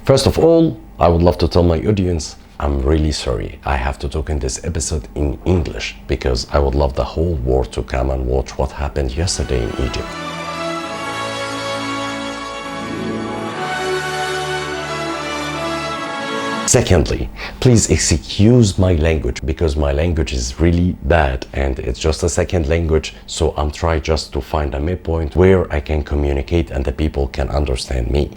First of all, I would love to tell my audience, I'm really sorry I have to talk in this episode in English because I would love the whole world to come and watch what happened yesterday in Egypt. Secondly, please excuse my language because my language is really bad and it's just a second language, so I'm trying just to find a midpoint where I can communicate and the people can understand me.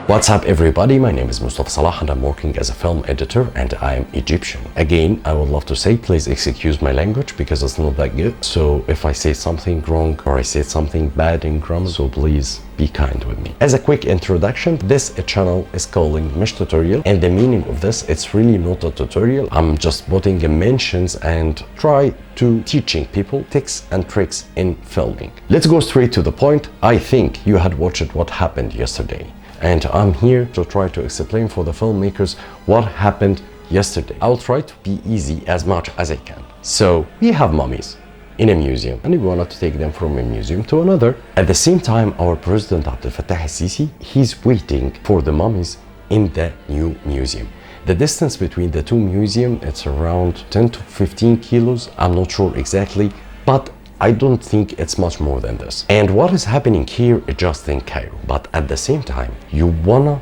What's up everybody, my name is Mostafa Salah and I'm working as a film editor and I am Egyptian. Again, I would love to say please excuse my language because it's not that good. So if I say something wrong or I say something bad in grammar, so please be kind with me. As a quick introduction, this channel is calling Mish Tutorial and the meaning of this, it's really not a tutorial. I'm just putting mentions and try to teaching people tips and tricks in filming. Let's go straight to the point. I think you had watched what happened yesterday. And I'm here to try to explain for the filmmakers what happened yesterday. I'll try to be easy as much as I can. So we have mummies in a museum and we wanted to take them from a museum to another. At the same time, our president Abdel Fattah al-Sisi, he's waiting for the mummies in the new museum. The distance between the two museums, it's around 10 to 15 kilos. I'm not sure exactly, but I don't think it's much more than this. And what is happening here is just in Cairo. But at the same time, you wanna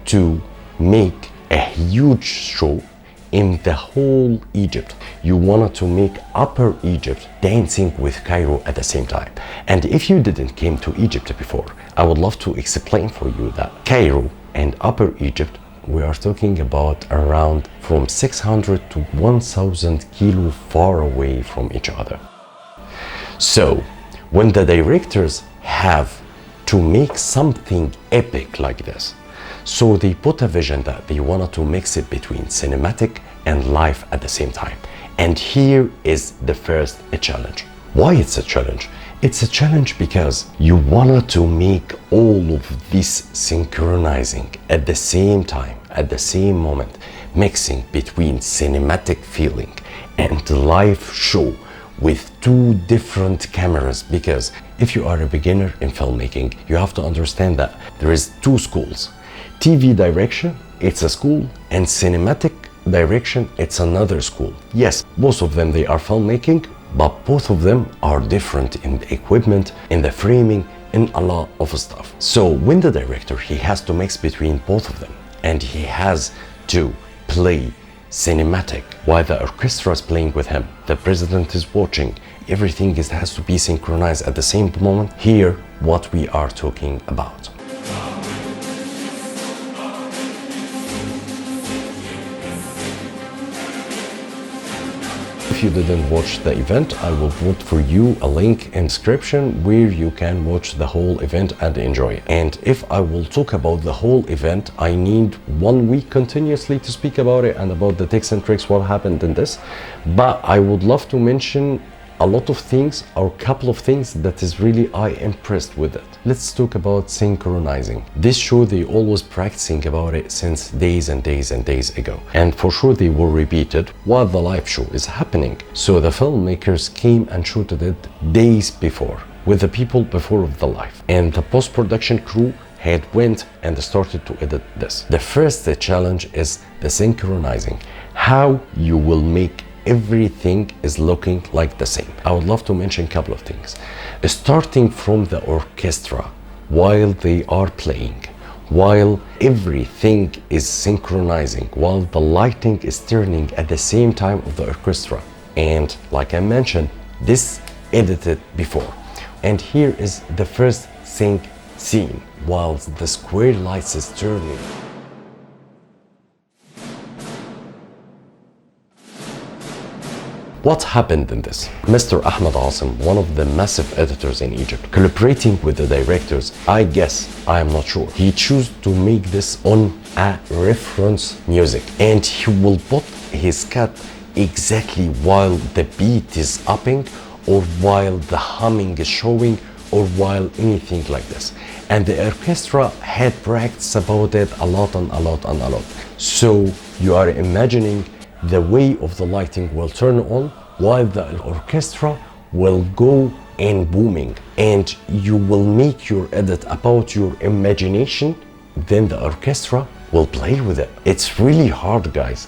to make a huge show in the whole Egypt. You wanted to make Upper Egypt dancing with Cairo at the same time. And if you didn't came to Egypt before, I would love to explain for you that Cairo and Upper Egypt, we are talking about around from 600 to 1000 kilo far away from each other. So, when the directors have to make something epic like this, so they put a vision that they wanted to mix it between cinematic and live at the same time. And here is the first challenge. Why it's a challenge? It's a challenge because you wanted to make all of this synchronizing at the same time, at the same moment, mixing between cinematic feeling and live show with two different cameras, because if you are a beginner in filmmaking, you have to understand that there is two schools. TV direction, it's a school, and cinematic direction, it's another school. Yes, both of them, they are filmmaking, but both of them are different in the equipment, in the framing, in a lot of stuff. So when the director, he has to mix between both of them, and he has to play cinematic while the orchestra is playing with him, the president is watching, everything has to be synchronized at the same moment. Here what we are talking about. If you didn't watch the event, I will put for you a link in description where you can watch the whole event and enjoy it. And if I will talk about the whole event, I need 1 week continuously to speak about it and about the tips and tricks what happened in this. But I would love to mention a lot of things or a couple of things that is really I impressed with it. Let's talk about synchronizing. This show, they always practicing about it since days and days and days ago. And for sure they will repeat it while the live show is happening. So the filmmakers came and shooted it days before with the people before of the live. And the post-production crew had went and started to edit this. The first challenge is the synchronizing. How you will make everything is looking like the same. I would love to mention a couple of things. Starting from the orchestra, while they are playing, while everything is synchronizing, while the lighting is turning at the same time of the orchestra. And like I mentioned, this edited before. And here is the first sync scene, while the square lights is turning. What happened in this? Mr. Ahmed Asim, one of the massive editors in Egypt, collaborating with the directors, I guess, I am not sure, he chose to make this on a reference music, and he will put his cut exactly while the beat is upping or while the humming is showing or while anything like this. And the orchestra had practiced about it a lot and a lot and a lot. So you are imagining the way of the lighting will turn on while the orchestra will go and booming, and you will make your edit about your imagination, then the orchestra will play with it. It's really hard, guys.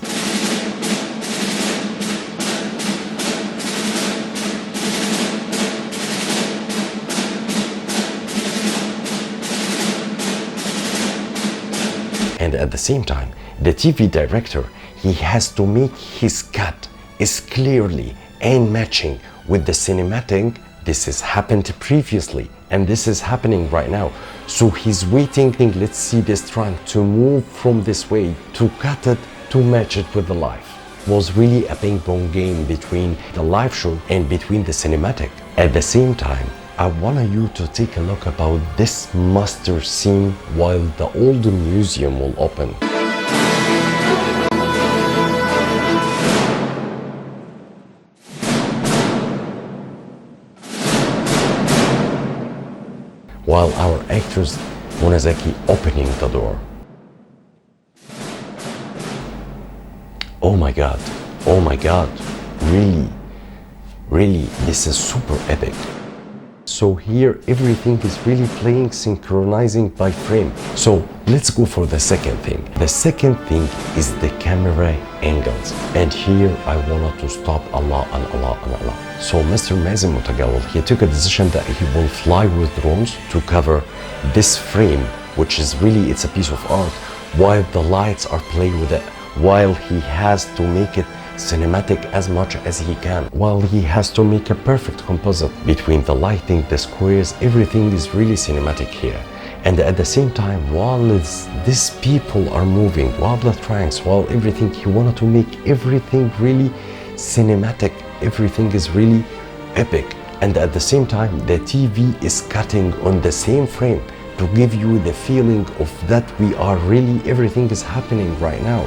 And at the same time, the TV director, he has to make his cut is clearly and matching with the cinematic. This has happened previously and this is happening right now. So he's waiting, let's see this trunk to move from this way to cut it to match it with the live. It was really a ping pong game between the live show and between the cinematic. At the same time, I want you to take a look about this master scene while the old museum will open. While our actress Monazaki opening the door. Oh my god, really, this is super epic. So here everything is really playing synchronizing by frame. So let's go for the second thing. The second thing is the camera angles. And here I wanted to stop a lot. So Mr. Mazin Mutagawal, he took a decision that he will fly with drones to cover this frame, which is really, it's a piece of art, while the lights are playing with it, while he has to make it cinematic as much as he can, while he has to make a perfect composite between the lighting, the squares, everything is really cinematic here. And at the same time, while these people are moving, while the tracks, while everything, he wanted to make everything really cinematic, everything is really epic. And at the same time, the TV is cutting on the same frame to give you the feeling of that we are really, everything is happening right now.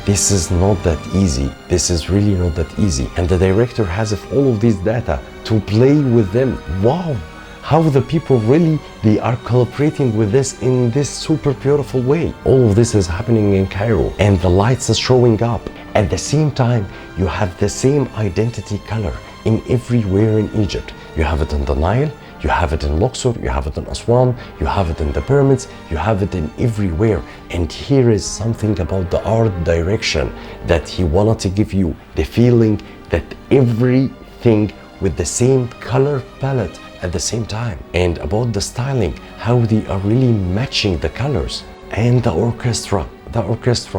This is not that easy. This is really not that easy. And the director has all of these data to play with them. Wow, how the people really, they are collaborating with this in this super beautiful way. All of this is happening in Cairo and the lights are showing up. At the same time, you have the same identity color in everywhere in Egypt. You have it in the Nile, you have it in Luxor, you have it in Aswan, you have it in the pyramids, you have it in everywhere. And here is something about the art direction that he wanted to give you the feeling that everything with the same color palette at the same time. And about the styling, how they are really matching the colors. And the orchestra,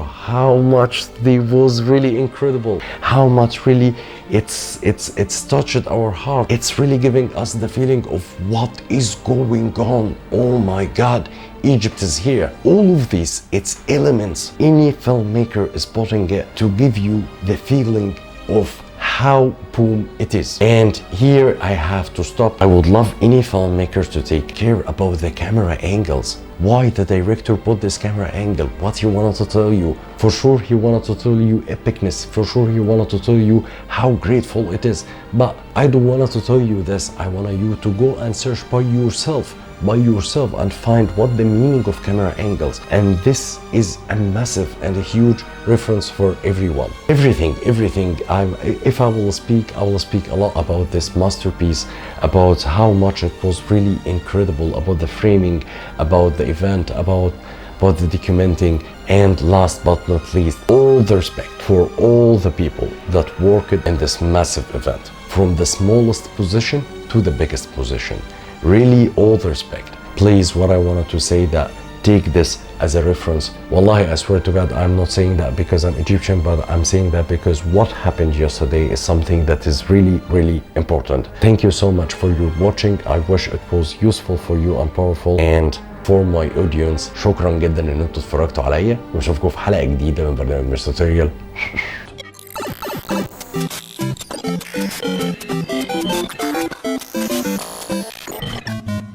how much they was really incredible, how much really it's touched our heart. It's really giving us the feeling of what is going on. Oh my god, Egypt is here. All of these, it's elements any filmmaker is putting it to give you the feeling of how boom it is. And here I have to stop. I would love any filmmakers to take care about the camera angles. Why the director put this camera angle, what he wanted to tell you. For sure he wanted to tell you epicness, for sure he wanted to tell you how grateful it is. But I don't want to tell you this, I want you to go and search by yourself and find what the meaning of camera angles. And this is a massive and a huge reference for everyone. Everything. If I will speak a lot about this masterpiece, about how much it was really incredible, about the framing, about the event, about the documenting, and last but not least, all the respect for all the people that worked in this massive event, from the smallest position to the biggest position. Really, all the respect. Please, what I wanted to say that take this as a reference. Wallahi, I swear to God, I'm not saying that because I'm Egyptian, but I'm saying that because what happened yesterday is something that is really, really important. Thank you so much for your watching. I wish it was useful for you and powerful. And for my audience, شكرا جدا ان انتوا اتفرجتوا عليا، ونشوفكم في حلقة جديدة من برنامج مستر توريال.